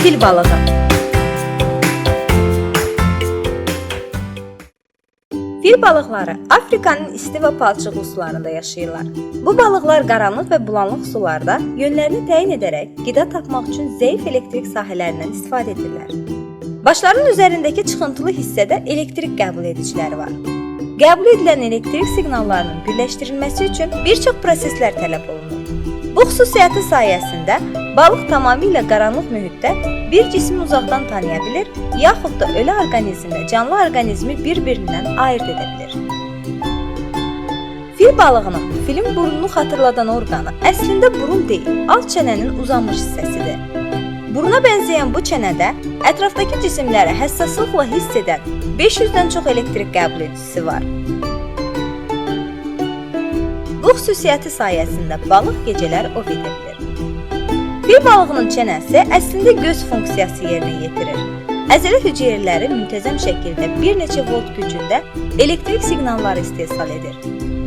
Fil balığı. Fil balıqları Afrikanın isti və palçıqlı sularında yaşayırlar. Bu balıqlar qaranlıq və bulanlıq sularda yönlərini təyin edərək qida tapmaq üçün zəif elektrik sahələrindən istifadə edirlər. Başlarının üzərindəki çıxıntılı hissədə elektrik qəbul ediciləri var. Qəbul edilən elektrik siqnallarının birləşdirilməsi üçün bir çox proseslər tələb olunur. Bu xüsusiyyəti sayəsində balıq tamamilə qaranlıq mühitdə bir cismi uzaqdan tanıya bilir, yaxud da ölü orqanizmlə canlı orqanizmi bir-birindən ayırt edə bilir. Fil balığının filin burnunu xatırladan orqanı əslində burun deyil, alt çənənin uzanmış hissəsidir. Buruna bənzəyən bu çənədə ətrafdakı cisimləri həssaslıqla hiss edən 500-dən çox elektrik qəbul edicisi var. Bu xüsusiyyəti sayəsində balıq gecələr ov edə bilir. Fil balığının çənəsi əslində göz funksiyası yerinə yetirir. Əzələ hüceyrələri müntəzəm şəkildə bir neçə volt gücündə elektrik siqnalları istehsal edir.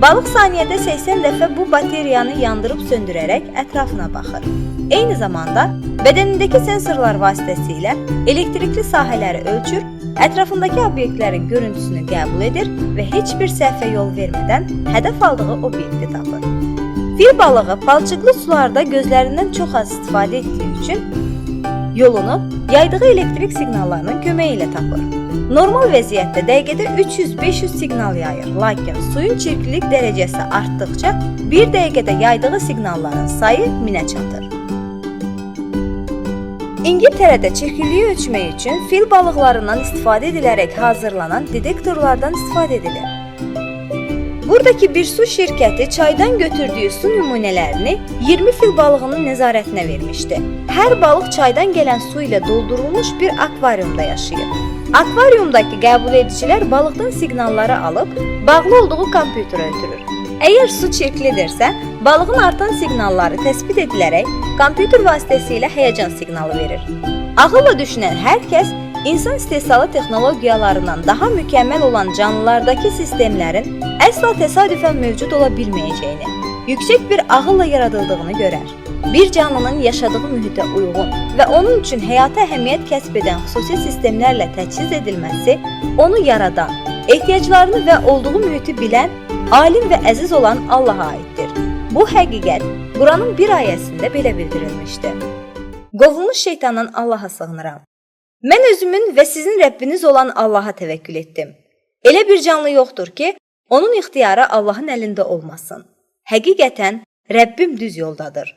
Balıq saniyədə 80 dəfə bu bateriyanı yandırıb söndürərək ətrafına baxır. Eyni zamanda bədənindəki sensorlar vasitəsilə elektrikli sahələri ölçür, ətrafındakı obyektlərin görüntüsünü qəbul edir və heç bir səhvə yol vermədən hədəf aldığı obyekti tapır. Fil balığı palçıqlı sularda gözlərindən çox az istifadə etdiyi üçün yolunu yaydığı elektrik siqnallarının köməyi ilə tapır. Normal vəziyyətdə dəqiqədə 300-500 siqnal yayır, lakin suyun çirklilik dərəcəsi artdıqca bir dəqiqədə yaydığı siqnalların sayı 1000-ə çatır. İngiltərədə çirkliyi ölçmək üçün fil balıqlarından istifadə edilərək hazırlanan detektorlardan istifadə edilir. Buradakı bir su şirkəti çaydan götürdüyü su nümunələrini 20 fil balığının nəzarətinə vermişdi. Hər balıq çaydan gələn su ilə doldurulmuş bir akvariumda yaşayır. Akvariumdakı qəbul edicilər balıqdan siqnalları alıb, bağlı olduğu kompüterə ötürür. Əgər su çirklidirsə, balığın artan siqnalları təsbit edilərək kompüter vasitəsilə həyəcan siqnalı verir. Ağılla düşünən hər kəs insan istehsalı texnologiyalarından daha mükəmməl olan canlılardakı sistemlərin əsla təsadüfən mövcud ola bilməyəcəyini, yüksək bir ağılla yaradıldığını görər. Bir canlının yaşadığı mühitə uyğun və onun üçün həyata əhəmiyyət kəsb edən xüsusi sistemlərlə təchiz edilməsi onu yaradan, ehtiyaclarını və olduğu mühiti bilən, alim və əziz olan Allaha aiddir. Bu həqiqət Quranın bir ayəsində belə bildirilmişdir. Qovulmuş şeytandan Allaha sığınıram. Mən özümün və sizin Rəbbiniz olan Allaha təvəkkül etdim. Elə bir canlı yoxdur ki, onun ixtiyarı Allahın əlində olmasın. Həqiqətən Rəbbim düz yoldadır.